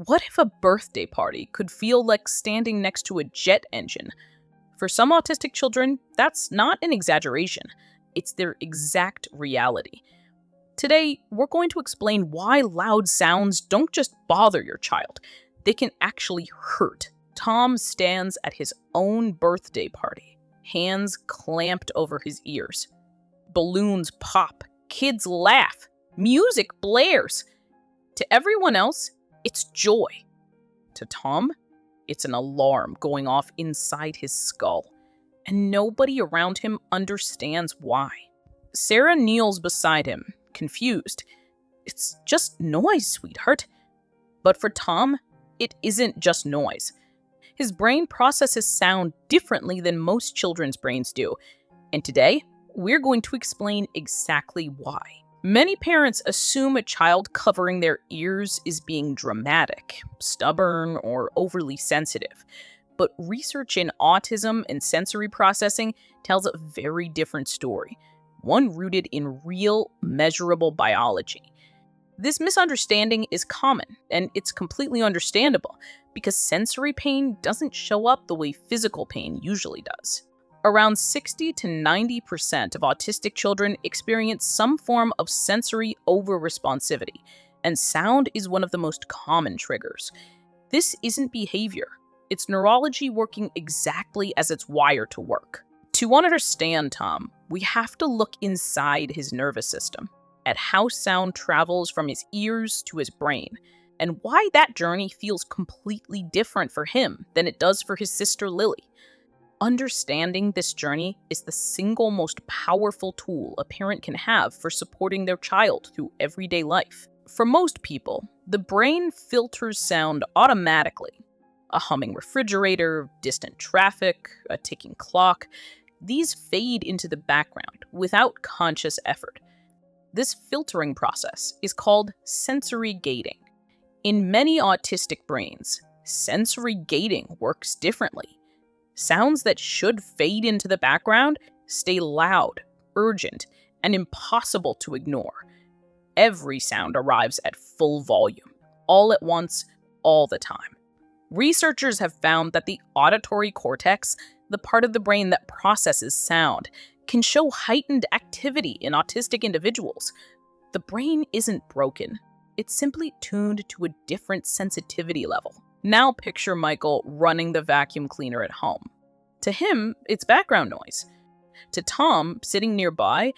What if a birthday party could feel like standing next to a jet engine? For some autistic children, that's not an exaggeration. It's their exact reality. Today, we're going to explain why loud sounds don't just bother your child. They can actually hurt. Tom stands at his own birthday party, hands clamped over his ears. Balloons pop, kids laugh, music blares. To everyone else, it's joy. To Tom, it's an alarm going off inside his skull, and nobody around him understands why. Sarah kneels beside him, confused. It's just noise, sweetheart. But for Tom, it isn't just noise. His brain processes sound differently than most children's brains do, and today, we're going to explain exactly why. Many parents assume a child covering their ears is being dramatic, stubborn, or overly sensitive. But research in autism and sensory processing tells a very different story, one rooted in real, measurable biology. This misunderstanding is common, and it's completely understandable, because sensory pain doesn't show up the way physical pain usually does. Around 60 to 90% of autistic children experience some form of sensory overresponsivity, and sound is one of the most common triggers. This isn't behavior. It's neurology working exactly as it's wired to work. To understand Tom, we have to look inside his nervous system, at how sound travels from his ears to his brain, and why that journey feels completely different for him than it does for his sister Lily. Understanding this journey is the single most powerful tool a parent can have for supporting their child through everyday life. For most people, the brain filters sound automatically. A humming refrigerator, distant traffic, a ticking clock, these fade into the background without conscious effort. This filtering process is called sensory gating. In many autistic brains, sensory gating works differently. Sounds that should fade into the background stay loud, urgent, and impossible to ignore. Every sound arrives at full volume, all at once, all the time. Researchers have found that the auditory cortex, the part of the brain that processes sound, can show heightened activity in autistic individuals. The brain isn't broken. It's simply tuned to a different sensitivity level. Now picture Michael running the vacuum cleaner at home. To him, it's background noise. To Tom, sitting nearby,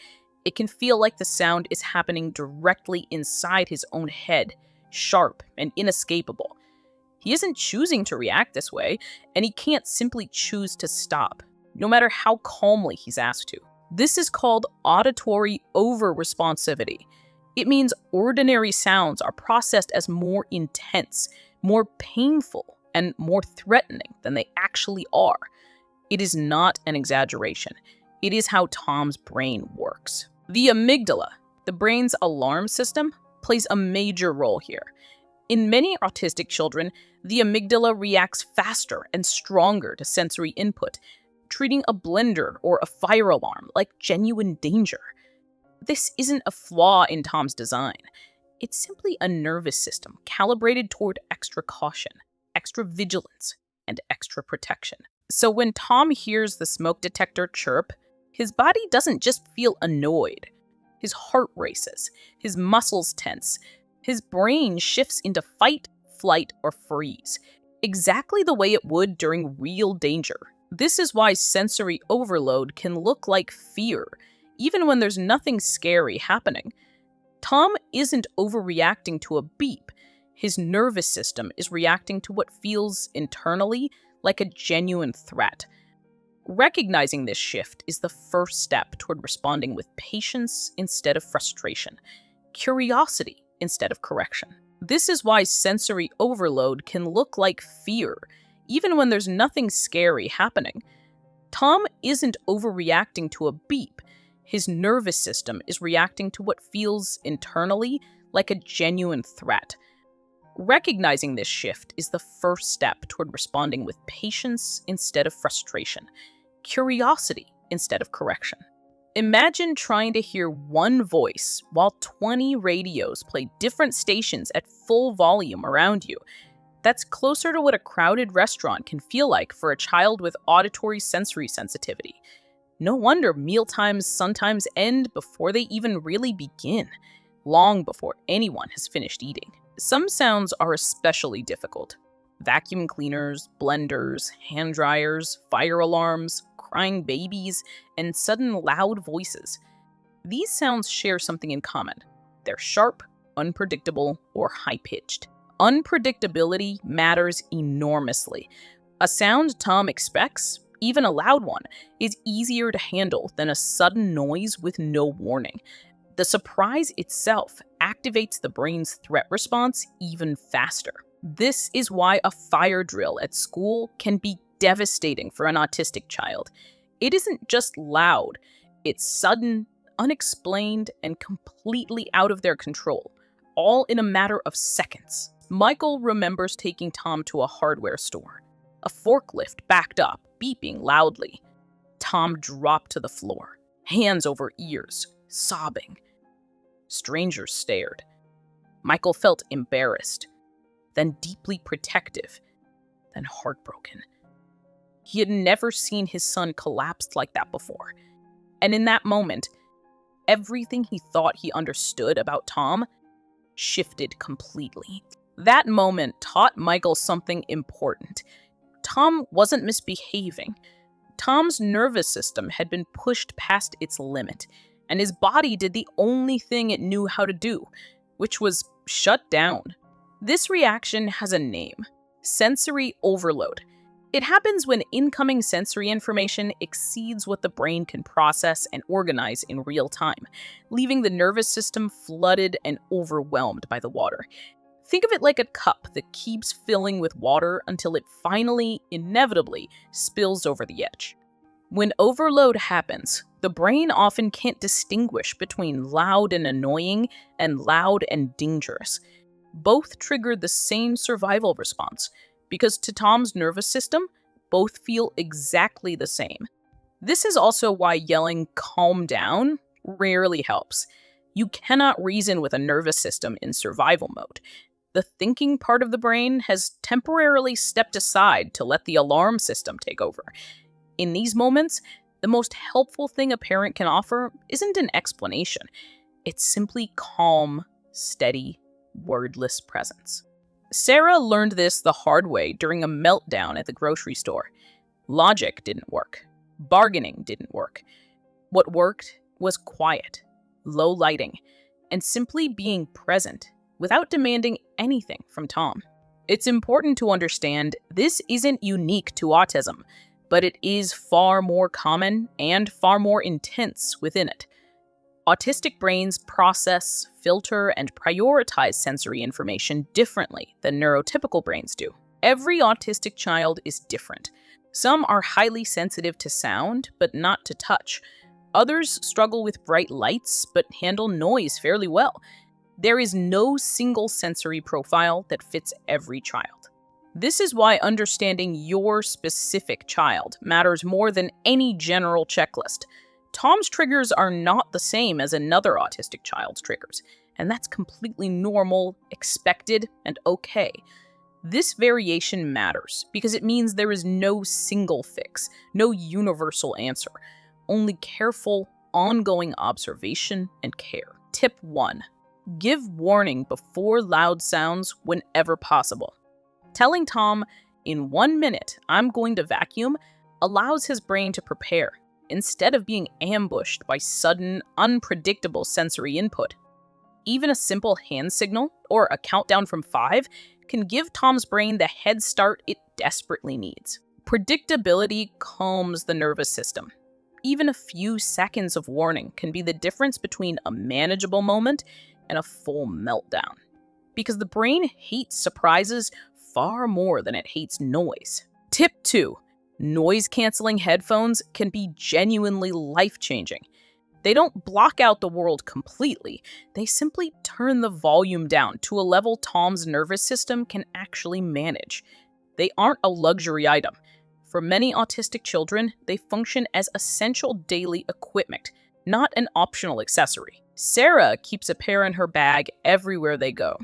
it can feel like the sound is happening directly inside his own head, sharp and inescapable. He isn't choosing to react this way, and he can't simply choose to stop, no matter how calmly he's asked to. This is called auditory overresponsivity. It means ordinary sounds are processed as more intense, more painful, and more threatening than they actually are. It is not an exaggeration. It is how Tom's brain works. The amygdala, the brain's alarm system, plays a major role here. In many autistic children, the amygdala reacts faster and stronger to sensory input, treating a blender or a fire alarm like genuine danger. This isn't a flaw in Tom's design. It's simply a nervous system calibrated toward extra caution, extra vigilance, and extra protection. So when Tom hears the smoke detector chirp, his body doesn't just feel annoyed. His heart races, his muscles tense, his brain shifts into fight, flight, or freeze, exactly the way it would during real danger. This is why sensory overload can look like fear, even when there's nothing scary happening. Tom isn't overreacting to a beep. His nervous system is reacting to what feels internally like a genuine threat. Recognizing this shift is the first step toward responding with patience instead of frustration, curiosity instead of correction. This is why sensory overload can look like fear, even when there's nothing scary happening. Tom isn't overreacting to a beep. His nervous system is reacting to what feels internally like a genuine threat. Recognizing this shift is the first step toward responding with patience instead of frustration, curiosity instead of correction. Imagine trying to hear one voice while 20 radios play different stations at full volume around you. That's closer to what a crowded restaurant can feel like for a child with auditory sensory sensitivity. No wonder mealtimes sometimes end before they even really begin, long before anyone has finished eating. Some sounds are especially difficult. Vacuum cleaners, blenders, hand dryers, fire alarms, crying babies, and sudden loud voices. These sounds share something in common. They're sharp, unpredictable, or high-pitched. Unpredictability matters enormously. A sound Tom expects, even a loud one, is easier to handle than a sudden noise with no warning. The surprise itself activates the brain's threat response even faster. This is why a fire drill at school can be devastating for an autistic child. It isn't just loud, it's sudden, unexplained, and completely out of their control, all in a matter of seconds. Michael remembers taking Tom to a hardware store. A forklift backed up, beeping loudly. Tom dropped to the floor, hands over ears, sobbing. Strangers stared. Michael felt embarrassed, then deeply protective, then heartbroken. He had never seen his son collapsed like that before. And in that moment, everything he thought he understood about Tom shifted completely. That moment taught Michael something important. Tom wasn't misbehaving. Tom's nervous system had been pushed past its limit, and his body did the only thing it knew how to do, which was shut down. This reaction has a name: sensory overload. It happens when incoming sensory information exceeds what the brain can process and organize in real time, leaving the nervous system flooded and overwhelmed by the water. Think of it like a cup that keeps filling with water until it finally, inevitably, spills over the edge. When overload happens, the brain often can't distinguish between loud and annoying and loud and dangerous. Both trigger the same survival response, because to Tom's nervous system, both feel exactly the same. This is also why yelling "calm down" rarely helps. You cannot reason with a nervous system in survival mode. The thinking part of the brain has temporarily stepped aside to let the alarm system take over. In these moments, the most helpful thing a parent can offer isn't an explanation. It's simply calm, steady, wordless presence. Sarah learned this the hard way during a meltdown at the grocery store. Logic didn't work. Bargaining didn't work. What worked was quiet, low lighting, and simply being present without demanding anything from Tom. It's important to understand this isn't unique to autism, but it is far more common and far more intense within it. Autistic brains process, filter, and prioritize sensory information differently than neurotypical brains do. Every autistic child is different. Some are highly sensitive to sound, but not to touch. Others struggle with bright lights, but handle noise fairly well. There is no single sensory profile that fits every child. This is why understanding your specific child matters more than any general checklist. Tom's triggers are not the same as another autistic child's triggers, and that's completely normal, expected, and okay. This variation matters because it means there is no single fix, no universal answer, only careful, ongoing observation and care. Tip 1. Give warning before loud sounds whenever possible. Telling Tom, "In 1 minute, I'm going to vacuum," allows his brain to prepare, instead of being ambushed by sudden, unpredictable sensory input. Even a simple hand signal, or a countdown from 5, can give Tom's brain the head start it desperately needs. Predictability calms the nervous system. Even a few seconds of warning can be the difference between a manageable moment and a full meltdown. Because the brain hates surprises far more than it hates noise. Tip 2. Noise-canceling headphones can be genuinely life-changing. They don't block out the world completely. They simply turn the volume down to a level Tom's nervous system can actually manage. They aren't a luxury item. For many autistic children, they function as essential daily equipment, not an optional accessory. Sarah keeps a pair in her bag everywhere they go.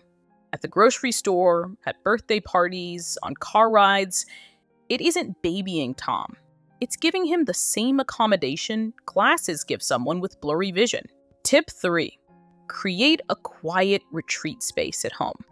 At the grocery store, at birthday parties, on car rides, it isn't babying Tom. It's giving him the same accommodation glasses give someone with blurry vision. Tip 3. Create a quiet retreat space at home.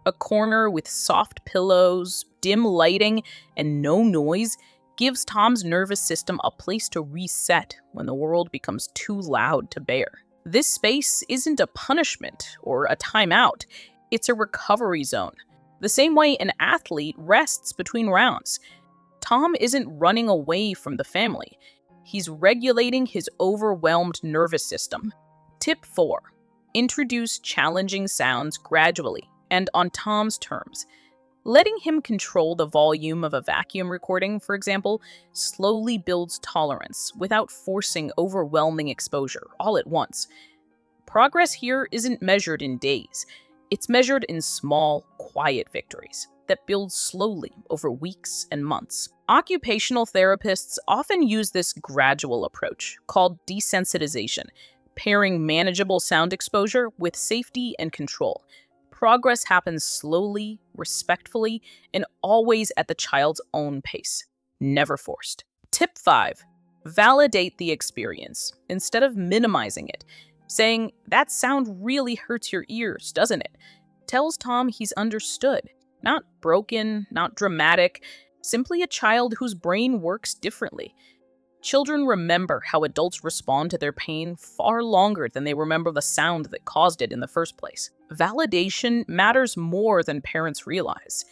A corner with soft pillows, dim lighting, and no noise gives Tom's nervous system a place to reset when the world becomes too loud to bear. This space isn't a punishment or a timeout. It's a recovery zone. The same way an athlete rests between rounds. Tom isn't running away from the family. He's regulating his overwhelmed nervous system. Tip 4. Introduce challenging sounds gradually and on Tom's terms. Letting him control the volume of a vacuum recording, for example, slowly builds tolerance without forcing overwhelming exposure all at once. Progress here isn't measured in days. It's measured in small, quiet victories that build slowly over weeks and months. Occupational therapists often use this gradual approach, called desensitization, pairing manageable sound exposure with safety and control. Progress happens slowly, respectfully, and always at the child's own pace, never forced. Tip 5. Validate the experience instead of minimizing it. Saying, "That sound really hurts your ears, doesn't it?" tells Tom he's understood. Not broken, not dramatic, simply a child whose brain works differently. Children remember how adults respond to their pain far longer than they remember the sound that caused it in the first place. Validation matters more than parents realize.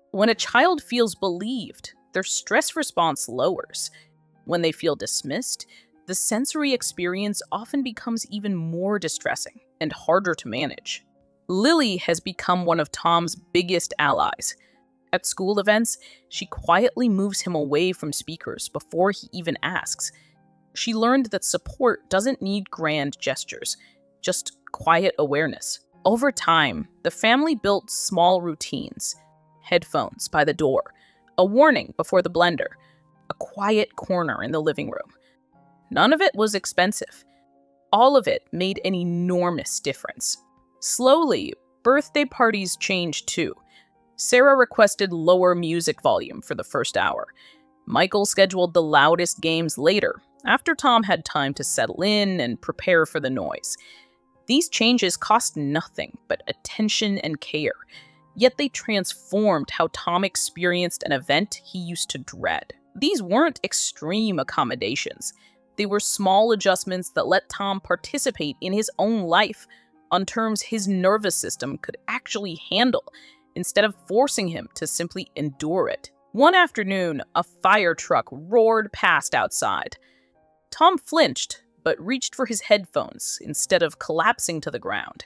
When a child feels believed, their stress response lowers. When they feel dismissed, the sensory experience often becomes even more distressing and harder to manage. Lily has become one of Tom's biggest allies. At school events, she quietly moves him away from speakers before he even asks. She learned that support doesn't need grand gestures, just quiet awareness. Over time, the family built small routines: headphones by the door, a warning before the blender, a quiet corner in the living room. None of it was expensive. All of it made an enormous difference. Slowly, birthday parties changed too. Sarah requested lower music volume for the first hour. Michael scheduled the loudest games later, after Tom had time to settle in and prepare for the noise. These changes cost nothing but attention and care, yet they transformed how Tom experienced an event he used to dread. These weren't extreme accommodations. They were small adjustments that let Tom participate in his own life on terms his nervous system could actually handle, instead of forcing him to simply endure it. One afternoon, a fire truck roared past outside. Tom flinched, but reached for his headphones instead of collapsing to the ground.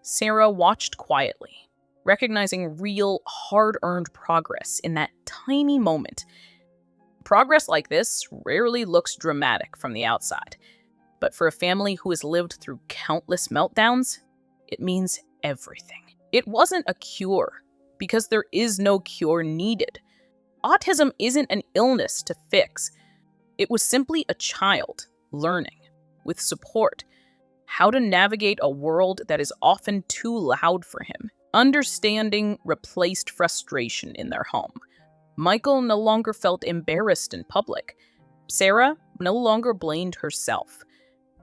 Sarah watched quietly, recognizing real, hard-earned progress in that tiny moment. Progress like this rarely looks dramatic from the outside, but for a family who has lived through countless meltdowns, it means everything. It wasn't a cure, because there is no cure needed. Autism isn't an illness to fix. It was simply a child learning, with support, how to navigate a world that is often too loud for him. Understanding replaced frustration in their home. Michael no longer felt embarrassed in public. Sarah no longer blamed herself.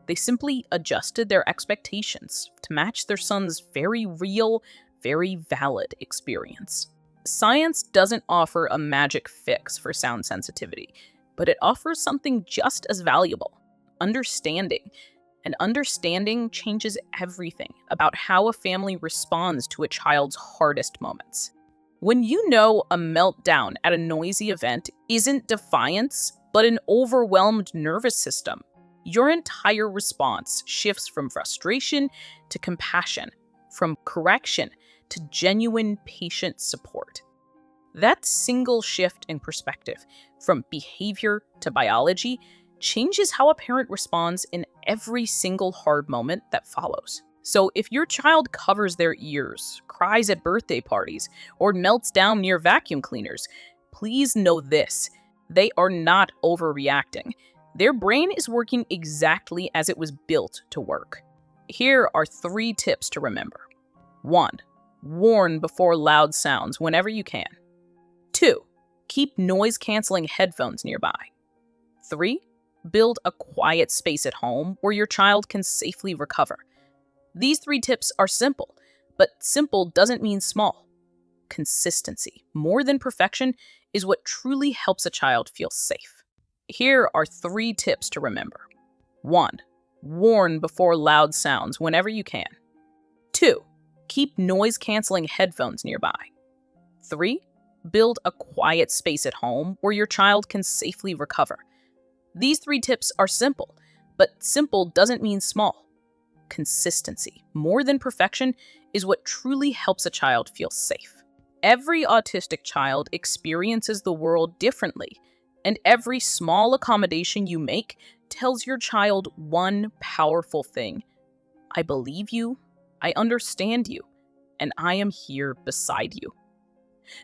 They simply adjusted their expectations to match their son's very real, very valid experience. Science doesn't offer a magic fix for sound sensitivity, but it offers something just as valuable: understanding. And understanding changes everything about how a family responds to a child's hardest moments. When you know a meltdown at a noisy event isn't defiance, but an overwhelmed nervous system, your entire response shifts from frustration to compassion, from correction to genuine patient support. That single shift in perspective, from behavior to biology, changes how a parent responds in every single hard moment that follows. So if your child covers their ears, cries at birthday parties, or melts down near vacuum cleaners, please know this: they are not overreacting. Their brain is working exactly as it was built to work. Here are 3 tips to remember. 1. Warn before loud sounds whenever you can. 2. Keep noise-canceling headphones nearby. 3. Build a quiet space at home where your child can safely recover. These 3 tips are simple, but simple doesn't mean small. Consistency, more than perfection, is what truly helps a child feel safe. Here are 3 tips to remember. 1. Warn before loud sounds whenever you can. 2. Keep noise-canceling headphones nearby. 3. Build a quiet space at home where your child can safely recover. These 3 tips are simple, but simple doesn't mean small. Consistency, more than perfection, is what truly helps a child feel safe. Every autistic child experiences the world differently, and every small accommodation you make tells your child one powerful thing: I believe you, I understand you, and I am here beside you.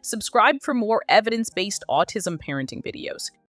Subscribe for more evidence-based autism parenting videos.